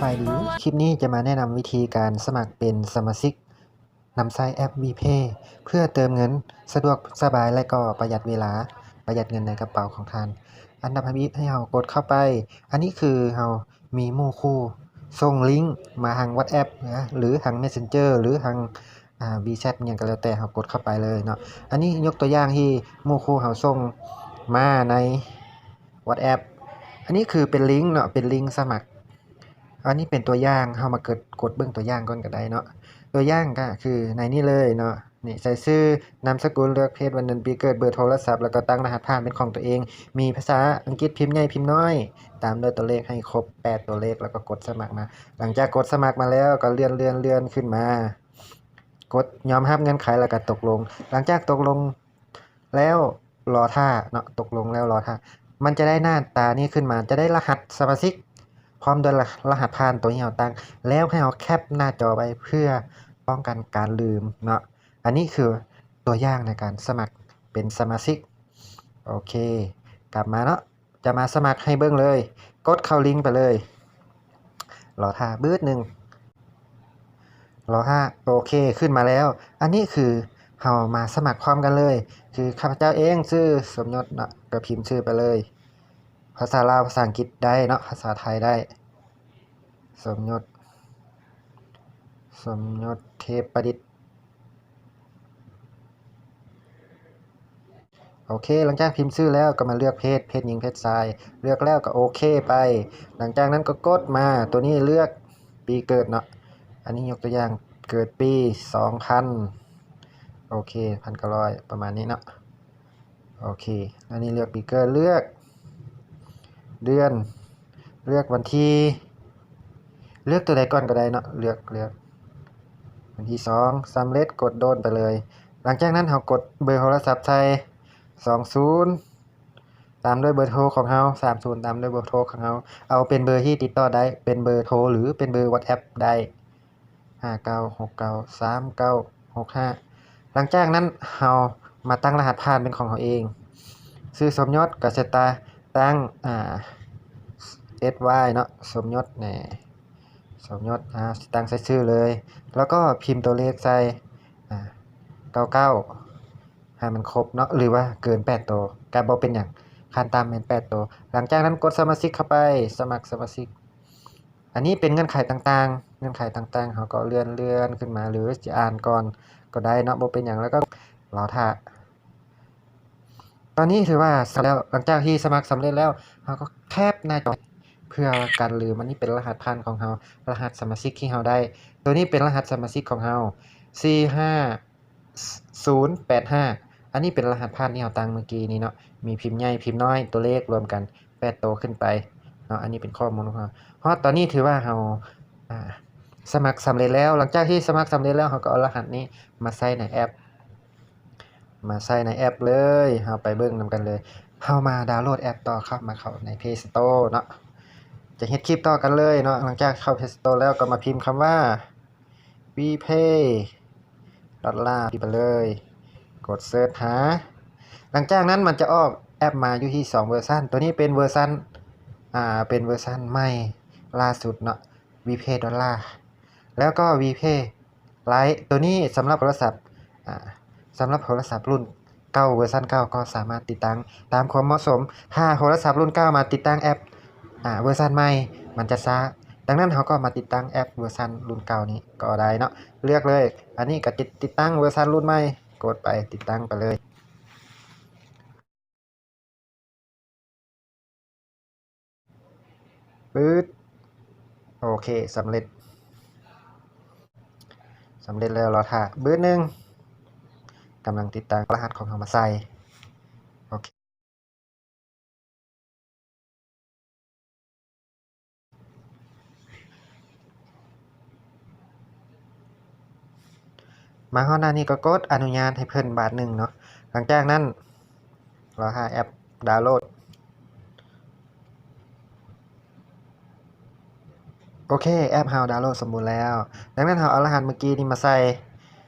บายดีคลิปนี้จะมาแนะนำวิธีการสมัครเป็นสมาชิกนำใช้แอป VPay เพื่อเติมเงินสะดวกสบายและก็ประหยัดเวลาประหยัดเงินในกระเป๋าของท่านอันดับที่ให้เรากดเข้าไปอันนี้คือเรามีหมู่คู่ส่งลิงก์มาทาง WhatsApp นะหรือทาง Messenger หรือทางWeChat อย่างก็แล้วแต่เรากดเข้าไปเลยเนาะอันนี้ยกตัวอย่างที่หมู่คู่เราส่งมาใน WhatsApp อันนี้คือเป็นลิงก์เนาะเป็นลิงก์สมัครอันนี้เป็นตัวอย่างเรามากดเบิ่งตัวอย่างก่อนก็ได้เนาะตัวอย่างก็คือในนี้เลยเนาะนี่ใส่ชื่อนามสกุลเลือกเพศวันเดือนปีเกิดเบอร์โทรศัพท์แล้วก็ตั้งรหัสผ่านเป็นของตัวเองมีภาษาอังกฤษพิมพ์ใหญ่พิมพ์น้อยตามด้วยตัวเลขให้ครบ8ตัวเลขแล้วก็กดสมัครมาหลังจากกดสมัครมาแล้วก็เลื่อนขึ้นมากดยอมรับเงื่อนไขแล้วก็ตกลงหลังจากตกลงแล้วรอท่าเนาะตกลงแล้วรอท่ามันจะได้หน้าตานี้ขึ้นมาจะได้รหัสสมาชิกพร้อมด้วยรหัสผ่านตัวที่เราตั้งแล้วให้เราแคปหน้าจอไว้เพื่อป้องกันการลืมเนาะอันนี้คือตัวอย่างในการสมัครเป็นสมาชิกโอเคกลับมาเนาะจะมาสมัครให้เบิ่งเลยกดเข้าลิงก์ไปเลยรอท่าบื้อนึงรอท่าโอเคขึ้นมาแล้วอันนี้คือเรามาสมัครพร้อมกันเลยคือข้าพเจ้าเองชื่อสมยศเนาะก็พิมพ์ชื่อไปเลยภาษาลาวภาษาอังกฤษได้เนาะภาษาไทยได้สมยศเทพประดิษฐ์โอเคหลังจากพิมพ์ชื่อแล้วก็มาเลือกเพศหญิงเพศชายเลือกแล้วก็โอเคไปหลังจากนั้นก็กดมาตัวนี้เลือกปีเกิดเนาะอันนี้ยกตัวอย่างเกิดปี2000โอเค1900ประมาณนี้เนาะโอเคอันนี้เลือกปีเกิดเลือกเดือนเลือกวันที่เลือกตัวใดก่อนก็ได้เนาะเลือกวันที่2สำเร็จกดโดนไปเลยหลังจากนั้นเรากดเบอร์โทรศัพท์ใส่20ตามด้วยเบอร์โทรของเรา30ตามด้วยเบอร์โทรของเราเอาเป็นเบอร์ที่ติดต่อได้เป็นเบอร์โทรหรือเป็นเบอร์ WhatsApp ได้59693965หลังจากนั้นเรามาตั้งรหัสผ่านเป็นของเราเองชื่อสมยศก็จะตั้งSY เนาะสมยศแหน่สมยศตั้งใส่ชื่อเลยแล้วก็พิมพ์ตัวเลขใส่99ให้มันครบเนาะหรือว่าเกิน8ตัวก็บ่เป็นหยังขั้นต่ำเป็น8ตัวหลังจากนั้นกดสมาชิกเข้าไปสมัครสมาชิกอันนี้เป็นเงื่อนไขต่างๆเขาก็เลื่อนขึ้นมาหรือจะอ่านก่อนก็ได้เนาะบ่เป็นหยังแล้วก็รอท่าตอนนี้ถือว่าแล้วหลังจากที่สมัครสำเร็จแล้วเราก็แคปหน้าจอเพื่อการลืมอันนี้เป็นรหัสผ่านของเรารหัสสมาชิกที่เราได้ตัวนี้เป็นรหัสสมาชิกของเรา45085อันนี้เป็นรหัสผ่านที่เราตั้งเมื่อกี้นี้เนาะมีพิมพ์ใหญ่พิมพ์น้อยตัวเลขรวมกัน8ตัวขึ้นไปเนาะอันนี้เป็นข้อมูลของเราเพราะตอนนี้ถือว่าเราสมัครสำเร็จแล้วหลังจากที่สมัครสำเร็จแล้วเราก็เอารหัสนี้มาใส่ในแอปเลยเราไปเบิ่งนำกันเลยเรามาดาวน์โหลดแอปต่อครับมาเข้าใน Play Store เนาะจะเฮ็ดคลิปต่อกันเลยเนาะหลังจากเข้า Play Store แล้วก็มาพิมพ์คำว่า VPay ไปเลยกดเสิร์ชหาหลังจากนั้นมันจะออกแอปมาอยู่ที่2เวอร์ชันตัวนี้เป็นเวอร์ชันใหม่ล่าสุดเนาะ VPay ดอลลาร์แล้วก็ VPay Lite ตัวนี้สำหรับโทรศัพท์รุ่นเก่าเวอร์ชันเก่าก็สามารถติดตั้งตามความเหมาะสมถ้าโทรศัพท์รุ่นเก่ามาติดตั้งแอปเวอร์ชันใหม่มันจะช้าดังนั้นเขาก็มาติดตั้งแอปเวอร์ชันรุ่นเก่านี้ก็ได้เนาะเลือกเลยอันนี้ก็ติดตั้งเวอร์ชันรุ่นใหม่กดไปติดตั้งไปเลยปึ๊ดโอเคสำเร็จแล้วรอท่าบื้อนึงกำลังติดตั้งรหัสของเรามาใส่โอเคมาฮอดหน้านี้ก็กดอนุญาตให้เพิ่นบาทนึงเนาะหลังจากนั้นรอหาแอปดาวน์โหลดโอเคแอปเราดาวน์โหลดสมบูรณ์แล้วดังนั้นเราเอารหัสเมื่อกี้นี้มาใส่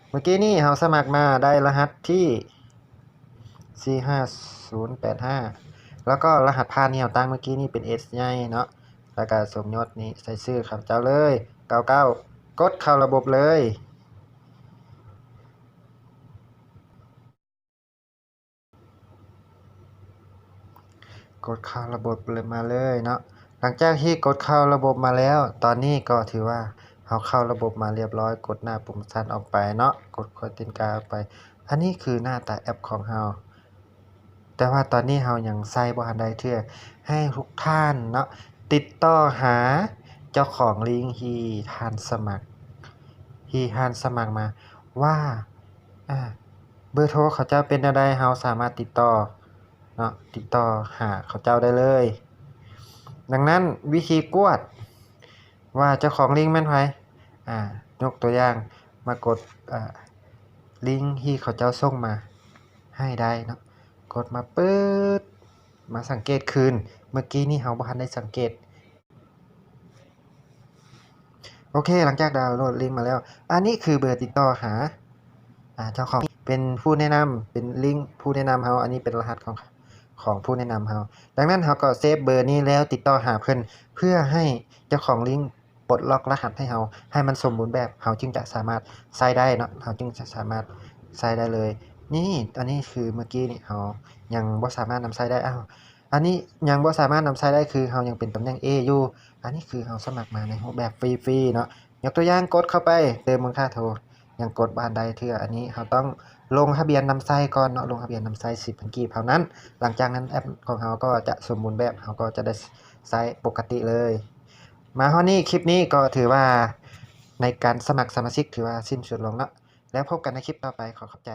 เมื่อกี้นี้เราสมัครมาได้รหัสที่45085แล้วก็รหัสผ่านที่เราตั้งเมื่อกี้นี้เป็น S ใหญ่เนาะ แล้วก็สมยศนี้ใส่ชื่อข้าพเจ้าเลย99กดเข้าระบบเลยกดเข้าระบบเลยมาเลยเนาะหลังจากที่กดเข้าระบบมาแล้วตอนนี้ก็ถือว่าเราเข้าระบบมาเรียบร้อยกดหน้าปุ่มสั้นออกไปเนาะกดตีนกาออกไปอันนี้คือหน้าตาแอปของเราแต่ว่าตอนนี้เรายังใส่บ่ทันได้เทื่อให้ทุกท่านเนาะติดต่อหาเจ้าของลิงก์ที่ท่านสมัครมาว่าเบอร์โทรเขาเจ้าเป็นจั่งใดเราสามารถติดต่อเนาะติดต่อหาเขาเจ้าได้เลยดังนั้นวิธีกวดว่าเจ้าของลิงก์แม่นไผยกตัวอย่างมากดลิงก์ที่เขาเจ้าส่งมาให้ได้เนาะกดมาปึ๊ดมาสังเกตคืนเมื่อกี้นี่เราบ่ทันได้สังเกตโอเคหลังจากดาวน์โหลดลิงก์มาแล้วอันนี้คือเบอร์ติดต่อหาเจ้าของเป็นผู้แนะนำเป็นลิงก์ผู้แนะนำเราอันนี้เป็นรหัสของผู้แนะนำเราดังนั้นเราก็เซฟเบอร์นี้แล้วติดต่อหาเพิ่นเพื่อให้เจ้าของลิงก์ปลดล็อกรหัสให้เราให้มันสมบูรณ์แบบเราจึงจะสามารถใช้ได้เนาะเราจึงจะสามารถใช้ได้เลยนี่อันนี้คือเมื่อกี้นี่เรายังบ่สามารถนำใช้ได้อันนี้ยังบ่สามารถนำใช้ได้คือเรายังเป็นตำแหน่ง A อยู่อันนี้คือเราสมัครมาในรูปแบบฟรีๆเนาะยกตัวอย่างกดเข้าไปเติมมูลค่าโทรยังกดบ้านใดเทื่ออันนี้เราต้องลงทะเบียนนำใช้ก่อนเนาะลงทะเบียนนำใช้10,000กีบเท่านั้นหลังจากนั้นแอปของเราก็จะสมบูรณ์แบบเราก็จะได้ใช้ปกติเลยมาฮอดนี้คลิปนี้ก็ถือว่าในการสมัครสมาชิกถือว่าสิ้นสุดลงเนาะแล้วพบกันในคลิปต่อไปขอบใจ